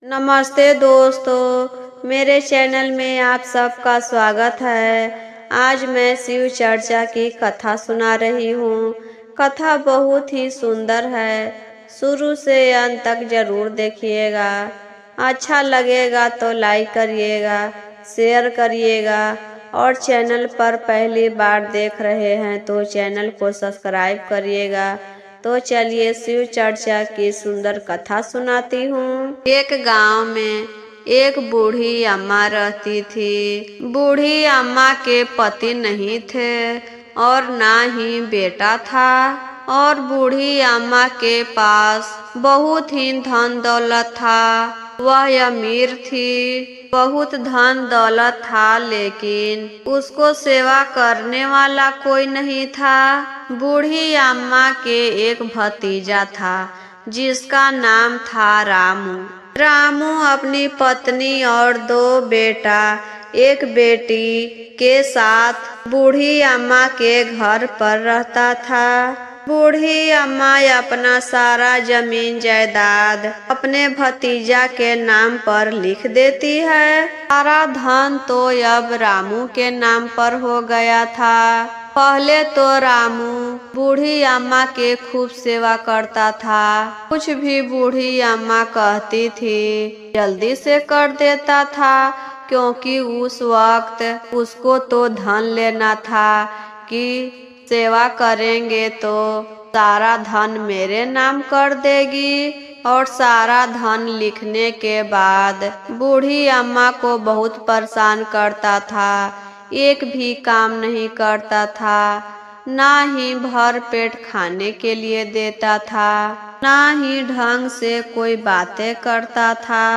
नमस्ते दोस्तों, मेरे चैनल में आप सबका स्वागत है। आज मैं शिव चर्चा की कथा सुना रही हूँ। कथा बहुत ही सुंदर है, शुरू से अंत तक जरूर देखिएगा। अच्छा लगेगा तो लाइक करिएगा, शेयर करिएगा और चैनल पर पहली बार देख रहे हैं तो चैनल को सब्सक्राइब करिएगा। तो चलिए शिव चर्चा की सुंदर कथा सुनाती हूँ। एक गांव में एक बूढ़ी अम्मा रहती थी। बूढ़ी अम्मा के पति नहीं थे और ना ही बेटा था और बूढ़ी अम्मा के पास बहुत ही धन दौलत था। वह अमीर थी, बहुत धन दौलत था, लेकिन उसको सेवा करने वाला कोई नहीं था। बूढ़ी अम्मा के एक भतीजा था जिसका नाम था रामू। रामू अपनी पत्नी और 2 बेटा एक बेटी के साथ बूढ़ी अम्मा के घर पर रहता था। बूढ़ी अम्मा अपना सारा जमीन जायदाद अपने भतीजा के नाम पर लिख देती है। सारा धन तो अब रामू के नाम पर हो गया था। पहले तो रामू बूढ़ी अम्मा के खूब सेवा करता था। कुछ भी बूढ़ी अम्मा कहती थी जल्दी से कर देता था, क्योंकि उस वक्त उसको तो धन लेना था कि सेवा करेंगे तो सारा धन मेरे नाम कर देगी। और सारा धन लिखने के बाद बूढ़ी अम्मा को बहुत परेशान करता था। एक भी काम नहीं करता था, ना ही भर पेट खाने के लिए देता था, ना ही ढंग से कोई बातें करता था।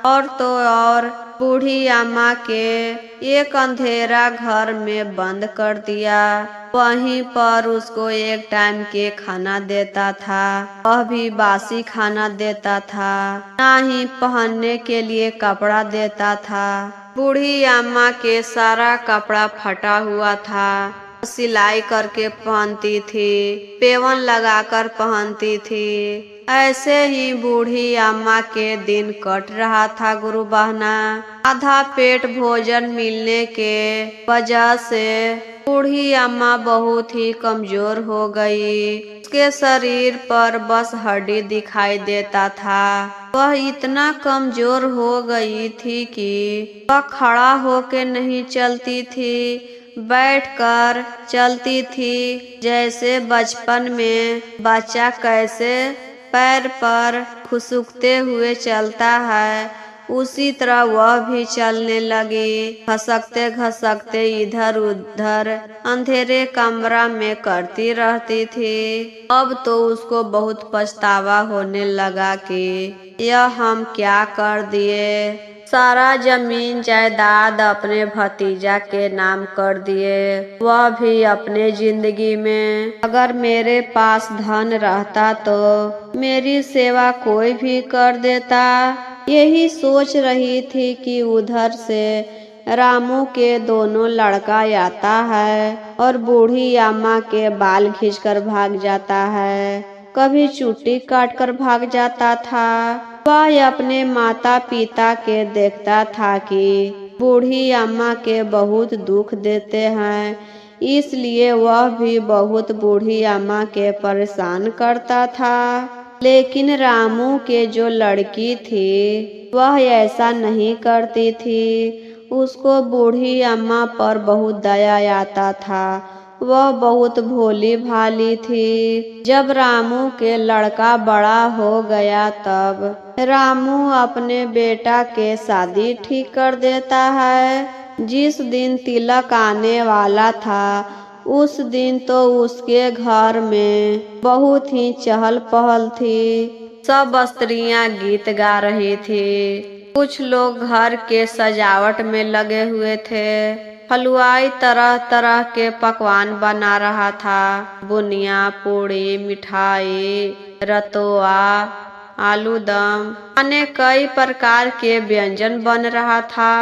और तो और बूढ़ी अम्मा के एक अंधेरा घर में बंद कर दिया। वहीं पर उसको एक टाइम के खाना देता था, वह भी बासी खाना देता था, ना ही पहनने के लिए कपड़ा देता था। बूढ़ी अम्मा के सारा कपड़ा फटा हुआ था, सिलाई करके पहनती थी, पेवन लगाकर पहनती थी। ऐसे ही बूढ़ी अम्मा के दिन कट रहा था गुरु बहना। आधा पेट भोजन मिलने के वजह से बूढ़ी अम्मा बहुत ही कमजोर हो गई। उसके शरीर पर बस हड्डी दिखाई देता था। वह इतना कमजोर हो गई थी कि वह खड़ा होके नहीं चलती थी, बैठकर चलती थी। जैसे बचपन में बच्चा कैसे पैर पर खुसकते हुए चलता है, उसी तरह वह भी चलने लगी। खसकते खसकते इधर उधर अंधेरे कमरा में करती रहती थी। अब तो उसको बहुत पछतावा होने लगा कि यह हम क्या कर दिए। सारा जमीन जायदाद अपने भतीजा के नाम कर दिए। वह भी अपने जिंदगी में अगर मेरे पास धन रहता तो मेरी सेवा कोई भी कर देता। यही सोच रही थी कि उधर से रामू के दोनों लड़का आता है और बूढ़ी अम्मा के बाल खींचकर भाग जाता है, कभी चुट्टी काटकर भाग जाता था। वह अपने माता पिता के देखता था कि बूढ़ी अम्मा के बहुत दुख देते हैं, इसलिए वह भी बहुत बूढ़ी अम्मा के परेशान करता था। लेकिन रामू के जो लड़की थी वह ऐसा नहीं करती थी। उसको बूढ़ी अम्मा पर बहुत दया आता था। वह बहुत भोली भाली थी। जब रामू के लड़का बड़ा हो गया तब रामू अपने बेटा के शादी ठीक कर देता है। जिस दिन तिलक आने वाला था उस दिन तो उसके घर में बहुत ही चहल पहल थी। सब स्त्रियां गीत गा रही थी, कुछ लोग घर के सजावट में लगे हुए थे। हलवाई तरह तरह के पकवान बना रहा था, बुनिया, पूड़ी, मिठाई, रतुआ, आलू दम, अनेक कई प्रकार के व्यंजन बन रहा था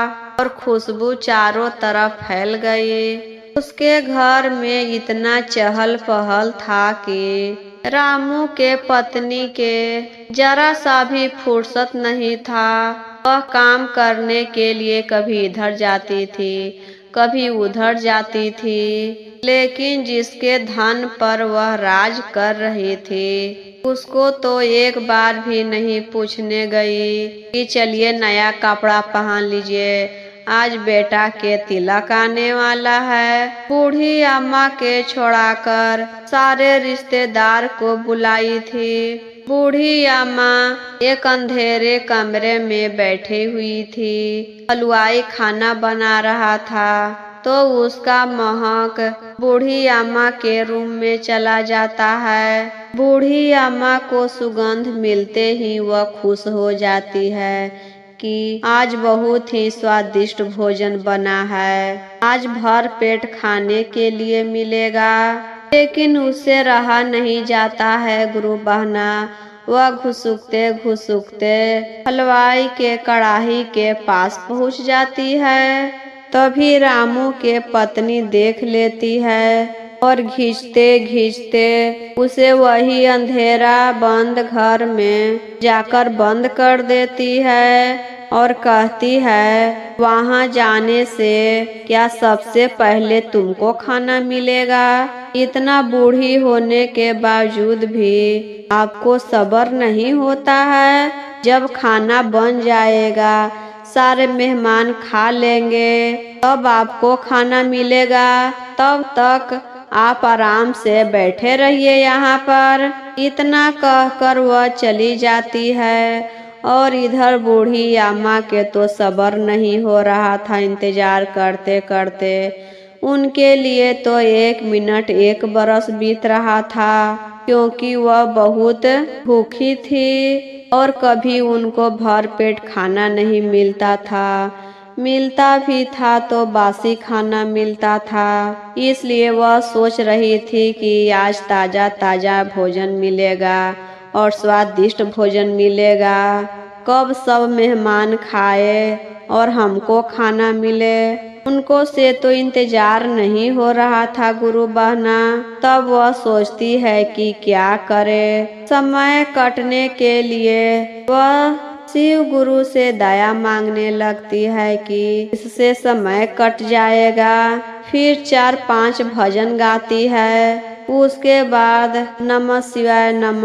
और खुशबू चारों तरफ फैल गई। उसके घर में इतना चहल पहल था कि रामू के पत्नी के जरा सा भी फुर्सत नहीं था। वह काम करने के लिए कभी इधर जाती थी, कभी उधर जाती थी, लेकिन जिसके धन पर वह राज कर रही थी उसको तो एक बार भी नहीं पूछने गई कि चलिए नया कपड़ा पहन लीजिए, आज बेटा के तिलक आने वाला है। बूढ़ी अम्मा के छोड़ाकर सारे रिश्तेदार को बुलाई थी। बूढ़ी अम्मा एक अंधेरे कमरे में बैठी हुई थी। हलवाई खाना बना रहा था तो उसका महक बूढ़ी अम्मा के रूम में चला जाता है। बूढ़ी अम्मा को सुगंध मिलते ही वह खुश हो जाती है कि आज बहुत ही स्वादिष्ट भोजन बना है, आज भर पेट खाने के लिए मिलेगा। लेकिन उससे रहा नहीं जाता है गुरु बहना। वह घुसुकते घुसुकते हलवाई के कढ़ाई के पास पहुंच जाती है। तभी रामू के पत्नी देख लेती है और खींचते खींचते उसे वही अंधेरा बंद घर में जाकर बंद कर देती है और कहती है, वहां जाने से क्या सबसे पहले तुमको खाना मिलेगा? इतना बूढ़ी होने के बावजूद भी आपको सब्र नहीं होता है? जब खाना बन जाएगा, सारे मेहमान खा लेंगे, तब आपको खाना मिलेगा। तब तक आप आराम से बैठे रहिए यहाँ पर। इतना कहकर वह चली जाती है और इधर बूढ़ी अम्मा के तो सब्र नहीं हो रहा था इंतजार करते करते। उनके लिए तो 1 मिनट 1 बरस बीत रहा था, क्योंकि वह बहुत भूखी थी और कभी उनको भर पेट खाना नहीं मिलता था। मिलता भी था तो बासी खाना मिलता था। इसलिए वह सोच रही थी कि आज ताजा ताजा भोजन मिलेगा और स्वादिष्ट भोजन मिलेगा। कब सब मेहमान खाए और हमको खाना मिले। उनको से तो इंतजार नहीं हो रहा था गुरु बहना। तब वह सोचती है कि क्या करे। समय कटने के लिए वह शिव गुरु से दया मांगने लगती है कि इससे समय कट जाएगा। फिर 4-5 भजन गाती है। उसके बाद नमः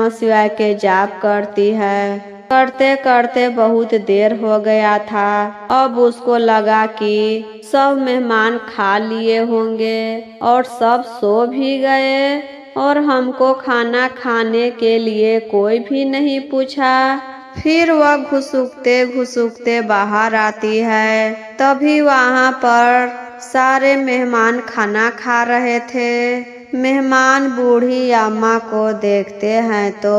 शिवाय के जाप करती है। करते करते बहुत देर हो गया था। अब उसको लगा कि सब मेहमान खा लिए होंगे और सब सो भी गए और हमको खाना खाने के लिए कोई भी नहीं पूछा। फिर वह घुसुकते घुसुकते बाहर आती है। तभी वहां पर सारे मेहमान खाना खा रहे थे। मेहमान बूढ़ी अम्मा को देखते हैं तो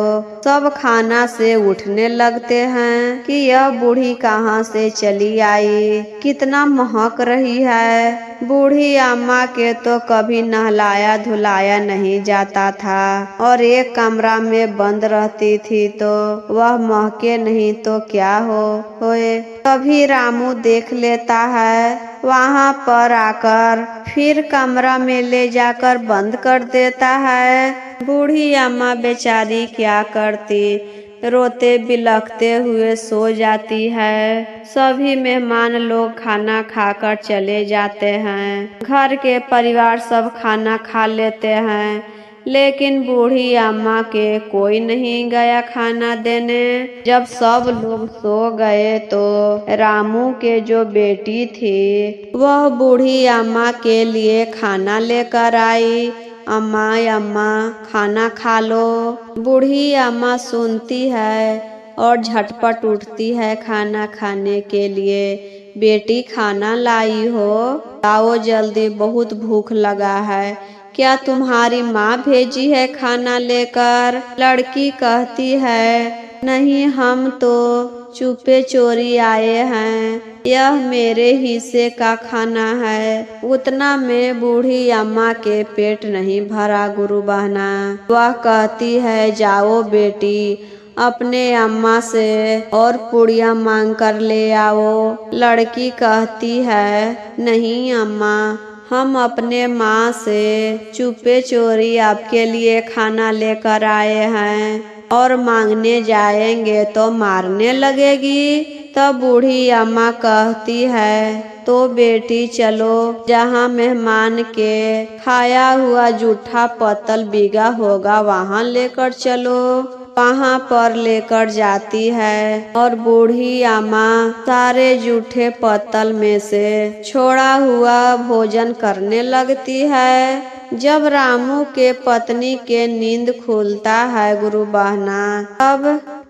सब खाना से उठने लगते हैं कि यह बूढ़ी कहाँ से चली आई, कितना महक रही है। बूढ़ी अम्मा के तो कभी नहलाया धुलाया नहीं जाता था और एक कमरा में बंद रहती थी तो वह महके नहीं तो क्या होए। तभी रामू देख लेता है, वहां पर आकर फिर कमरा में ले जाकर बंद कर देता है। बूढ़ी अम्मा बेचारी क्या करती, रोते बिलखते हुए सो जाती है। सभी मेहमान लोग खाना खाकर चले जाते हैं। घर के परिवार सब खाना खा लेते हैं, लेकिन बूढ़ी अम्मा के कोई नहीं गया खाना देने। जब सब लोग सो गए तो रामू के जो बेटी थी वह बूढ़ी अम्मा के लिए खाना लेकर आई। अम्मा अम्मा खाना खा लो। बूढ़ी अम्मा सुनती है और झटपट उठती है खाना खाने के लिए। बेटी खाना लाई हो, आओ जल्दी, बहुत भूख लगा है। क्या तुम्हारी माँ भेजी है खाना लेकर? लड़की कहती है, नहीं, हम तो चुपे चोरी आए हैं, यह मेरे हिस्से का खाना है। उतना में बूढ़ी अम्मा के पेट नहीं भरा गुरु बहना। वह कहती है, जाओ बेटी, अपने अम्मा से और पुड़िया मांग कर ले आओ। लड़की कहती है, नहीं अम्मा, हम अपने माँ से चुपे चोरी आपके लिए खाना लेकर आए हैं और मांगने जाएंगे तो मारने लगेगी। तब बूढ़ी अम्मा कहती है, तो बेटी चलो, जहाँ मेहमान के खाया हुआ जूठा पत्तल बिगा होगा वहाँ लेकर चलो। वहाँ पर लेकर जाती है और बूढ़ी अम्मा सारे जूठे पत्तल में से छोड़ा हुआ भोजन करने लगती है। जब रामू के पत्नी के नींद खुलता है गुरु बहना, तब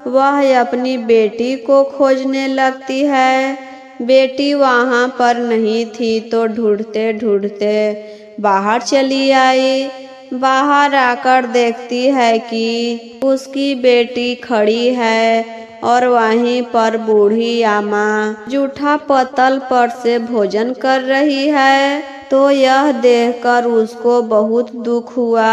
वह अपनी बेटी को खोजने लगती है। बेटी वहाँ पर नहीं थी तो ढूंढते ढूंढते बाहर चली आई। बाहर आकर देखती है कि उसकी बेटी खड़ी है और वहीं पर बूढ़ी अम्मा जूठा पत्तल पर से भोजन कर रही है। तो यह देखकर उसको बहुत दुख हुआ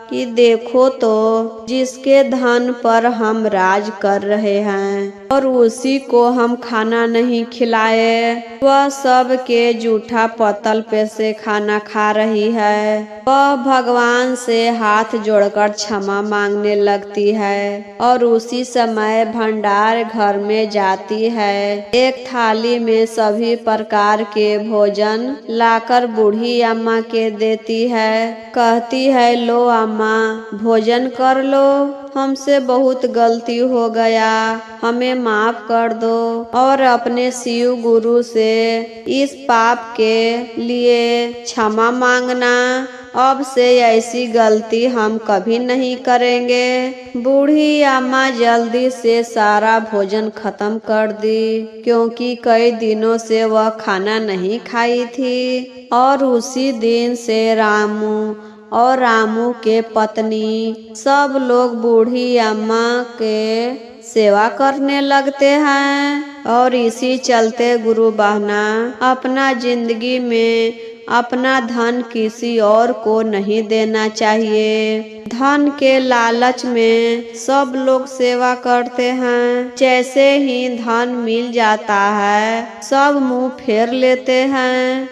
कि देखो तो, जिसके धन पर हम राज कर रहे हैं और उसी को हम खाना नहीं खिलाए, वह सब के जूठा पत्तल पे से खाना खा रही है। वह भगवान से हाथ जोड़कर क्षमा मांगने लगती है और उसी समय भंडार घर में जाती है। एक थाली में सभी प्रकार के भोजन लाकर बूढ़ी अम्मा के देती है। कहती है, लो अम्मा, भोजन कर लो, हमसे बहुत गलती हो गया, हमें माफ कर दो और अपने शिव गुरु से इस पाप के लिए क्षमा मांगना। अब से ऐसी गलती हम कभी नहीं करेंगे। बूढ़ी अम्मा जल्दी से सारा भोजन खत्म कर दी, क्योंकि कई दिनों से वह खाना नहीं खाई थी। और उसी दिन से रामू और रामू के पत्नी सब लोग बूढ़ी अम्मा के सेवा करने लगते हैं। और इसी चलते गुरु बहना, अपना जिंदगी में अपना धन किसी और को नहीं देना चाहिए। धन के लालच में सब लोग सेवा करते हैं। जैसे ही धन मिल जाता है सब मुंह फेर लेते हैं।